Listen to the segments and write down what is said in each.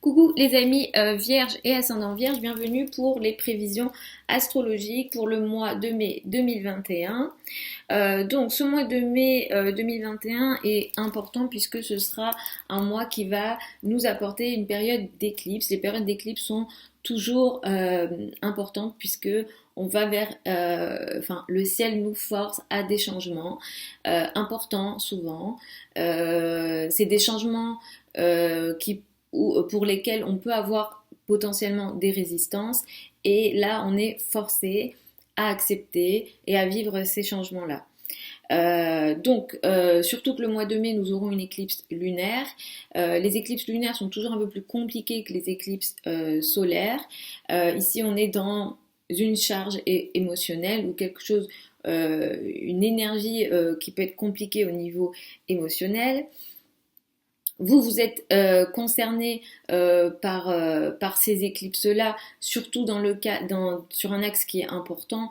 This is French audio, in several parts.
Coucou les amis Vierge et ascendant Vierge, bienvenue pour les prévisions astrologiques pour le mois de mai 2021. Donc ce mois de mai 2021 est important puisque ce sera un mois qui va nous apporter une période d'éclipse. Les périodes d'éclipse sont toujours importantes puisque on va vers, le ciel nous force à des changements importants souvent. C'est des changements pour lesquels on peut avoir potentiellement des résistances et là on est forcé à accepter et à vivre ces changements-là. Surtout que le mois de mai, nous aurons une éclipse lunaire. Les éclipses lunaires sont toujours un peu plus compliquées que les éclipses solaires. Ici, on est dans une charge émotionnelle ou quelque chose, une énergie qui peut être compliquée au niveau émotionnel. Vous êtes concerné par ces éclipses-là, surtout sur un axe qui est important,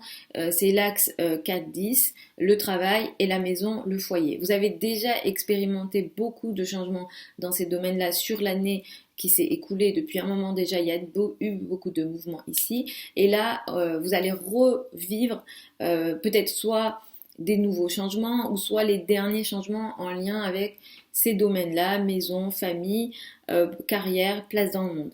c'est l'axe 4-10, le travail et la maison, le foyer. Vous avez déjà expérimenté beaucoup de changements dans ces domaines-là sur l'année qui s'est écoulée depuis un moment déjà. Il y a eu beaucoup de mouvements ici. Et là, vous allez revivre peut-être soit des nouveaux changements ou soit les derniers changements en lien avec ces domaines-là, maison, famille, carrière, place dans le monde.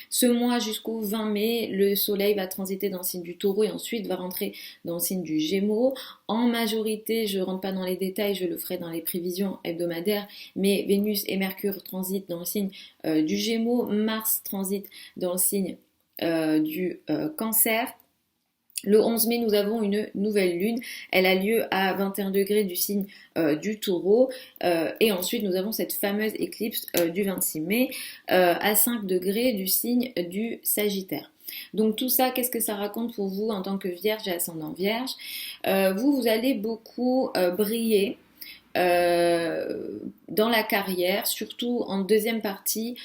Ce mois jusqu'au 20 mai, le soleil va transiter dans le signe du taureau et ensuite va rentrer dans le signe du gémeaux. En majorité, je ne rentre pas dans les détails, je le ferai dans les prévisions hebdomadaires, mais Vénus et Mercure transitent dans le signe du gémeaux, Mars transite dans le signe du cancer. Le 11 mai, nous avons une nouvelle lune. Elle a lieu à 21 degrés du signe du taureau. Et ensuite, nous avons cette fameuse éclipse du 26 mai à 5 degrés du signe du Sagittaire. Donc tout ça, qu'est-ce que ça raconte pour vous en tant que Vierge et ascendant Vierge? Vous allez beaucoup briller dans la carrière, surtout en deuxième partie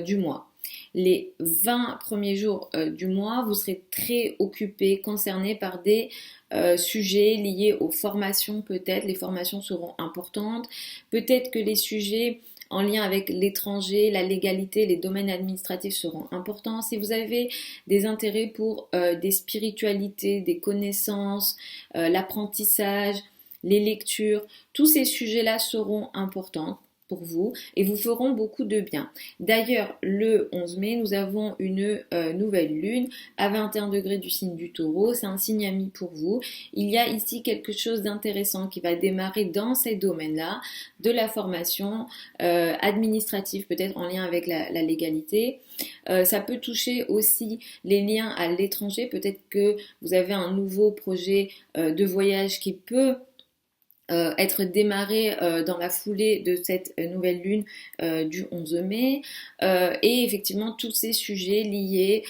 du mois. Les 20 premiers jours du mois, vous serez très occupés, concernés par des sujets liés aux formations peut-être. Les formations seront importantes. Peut-être que les sujets en lien avec l'étranger, la légalité, les domaines administratifs seront importants. Si vous avez des intérêts pour des spiritualités, des connaissances, l'apprentissage, les lectures, tous ces sujets-là seront importants pour vous et vous feront beaucoup de bien. D'ailleurs, le 11 mai, nous avons une nouvelle lune à 21 degrés du signe du taureau. C'est un signe ami pour vous. Il y a ici quelque chose d'intéressant qui va démarrer dans ces domaines-là, de la formation administrative, peut-être en lien avec la légalité. Ça peut toucher aussi les liens à l'étranger. Peut-être que vous avez un nouveau projet de voyage qui peut être démarré dans la foulée de cette nouvelle lune du 11 mai et effectivement tous ces sujets liés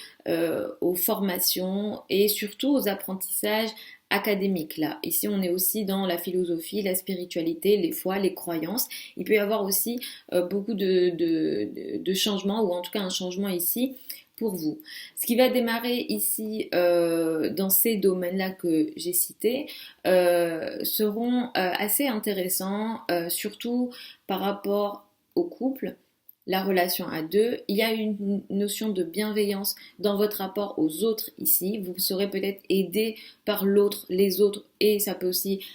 aux formations et surtout aux apprentissages académiques là. Ici on est aussi dans la philosophie, la spiritualité, les foi, les croyances. Il peut y avoir aussi beaucoup de changements ou en tout cas un changement ici pour vous. Ce qui va démarrer ici dans ces domaines-là que j'ai cités seront assez intéressants, surtout par rapport au couple, la relation à deux. Il y a une notion de bienveillance dans votre rapport aux autres ici. Vous serez peut-être aidé par l'autre, les autres, et ça peut aussi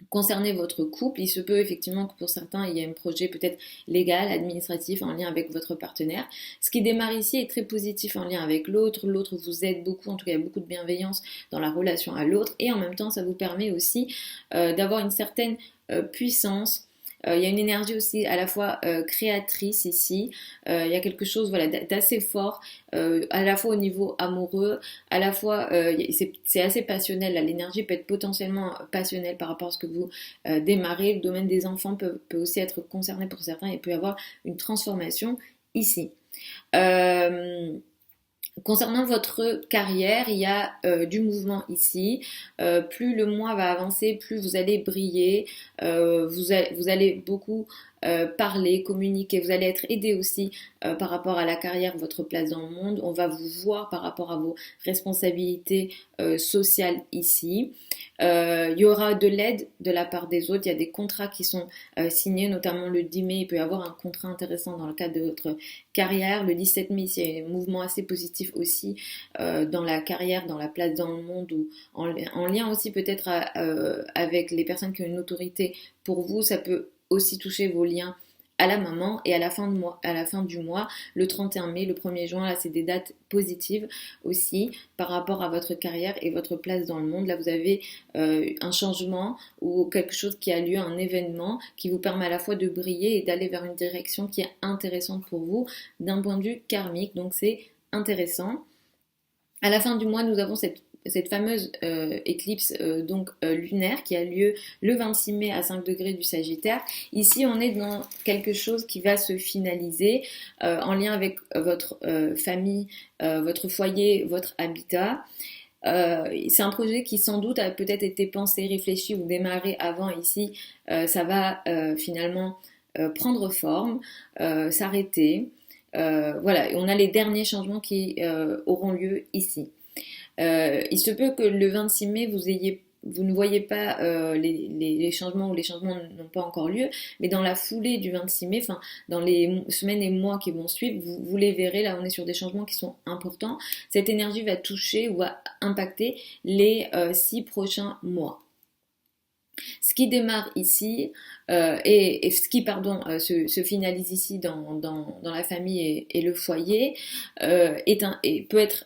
concerner votre couple. Il se peut effectivement que pour certains il y ait un projet peut-être légal, administratif en lien avec votre partenaire. Ce qui démarre ici est très positif en lien avec l'autre. L'autre vous aide beaucoup, en tout cas il y a beaucoup de bienveillance dans la relation à l'autre et en même temps ça vous permet aussi d'avoir une certaine puissance. Il y a une énergie aussi à la fois créatrice ici. Il y a quelque chose voilà, d'assez fort, à la fois au niveau amoureux, à la fois c'est assez passionnel. Là. L'énergie peut être potentiellement passionnelle par rapport à ce que vous démarrez. Le domaine des enfants peut aussi être concerné pour certains et peut y avoir une transformation ici. Concernant votre carrière, il y a du mouvement ici. Plus le mois va avancer, plus vous allez briller. Vous allez beaucoup parler, communiquer. Vous allez être aidé aussi par rapport à la carrière, votre place dans le monde. On va vous voir par rapport à vos responsabilités sociales ici. Il y aura de l'aide de la part des autres. Il y a des contrats qui sont signés, notamment le 10 mai. Il peut y avoir un contrat intéressant dans le cadre de votre carrière. Le 17 mai, c'est un mouvement assez positif aussi dans la carrière, dans la place dans le monde, ou en lien aussi peut-être avec les personnes qui ont une autorité pour vous. Ça peut aussi toucher vos liens à la maman et à la fin du mois, le 31 mai, le 1er juin, là c'est des dates positives aussi par rapport à votre carrière et votre place dans le monde. Là vous avez un changement ou quelque chose qui a lieu, un événement qui vous permet à la fois de briller et d'aller vers une direction qui est intéressante pour vous d'un point de vue karmique, donc c'est intéressant. À la fin du mois, nous avons cette fameuse éclipse lunaire qui a lieu le 26 mai à 5 degrés du Sagittaire. Ici, on est dans quelque chose qui va se finaliser en lien avec votre famille, votre foyer, votre habitat. C'est un projet qui sans doute a peut-être été pensé, réfléchi ou démarré avant. Ici, ça va finalement prendre forme, s'arrêter. Voilà, on a les derniers changements qui auront lieu ici. Il se peut que le 26 mai, vous ne voyez pas les changements ou les changements n'ont pas encore lieu, mais dans la foulée du 26 mai, enfin dans les semaines et mois qui vont suivre, vous les verrez. Là, on est sur des changements qui sont importants. Cette énergie va toucher ou va impacter les 6 prochains mois. Ce qui démarre ici et ce qui se finalise ici dans la famille et le foyer peut être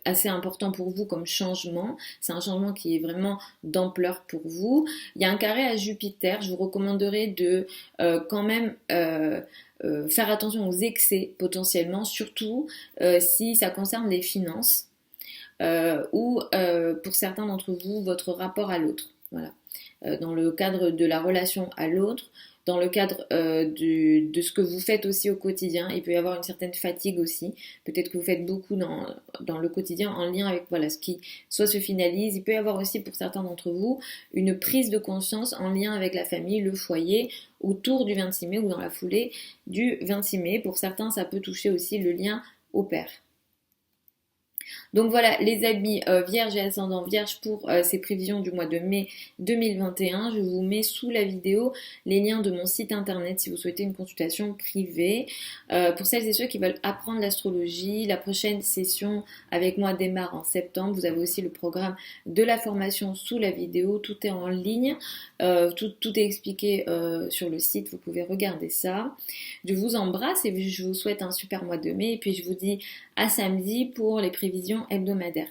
assez important pour vous comme changement. C'est un changement qui est vraiment d'ampleur pour vous. Il y a un carré à Jupiter. Je vous recommanderais de quand même faire attention aux excès potentiellement, surtout si ça concerne les finances ou pour certains d'entre vous, votre rapport à l'autre. Voilà. Dans le cadre de la relation à l'autre, dans le cadre de ce que vous faites aussi au quotidien. Il peut y avoir une certaine fatigue aussi. Peut-être que vous faites beaucoup dans le quotidien en lien avec ce qui soit se finalise. Il peut y avoir aussi pour certains d'entre vous une prise de conscience en lien avec la famille, le foyer, autour du 26 mai ou dans la foulée du 26 mai. Pour certains, ça peut toucher aussi le lien au père. Donc voilà les amis vierges et ascendant vierge pour ces prévisions du mois de mai 2021. Je vous mets sous la vidéo les liens de mon site internet si vous souhaitez une consultation privée. Pour celles et ceux qui veulent apprendre l'astrologie, la prochaine session avec moi démarre en septembre. Vous avez aussi le programme de la formation sous la vidéo. Tout est en ligne, tout est expliqué sur le site. Vous pouvez regarder ça. Je vous embrasse et je vous souhaite un super mois de mai. Et puis je vous dis à samedi pour les prévisions hebdomadaires.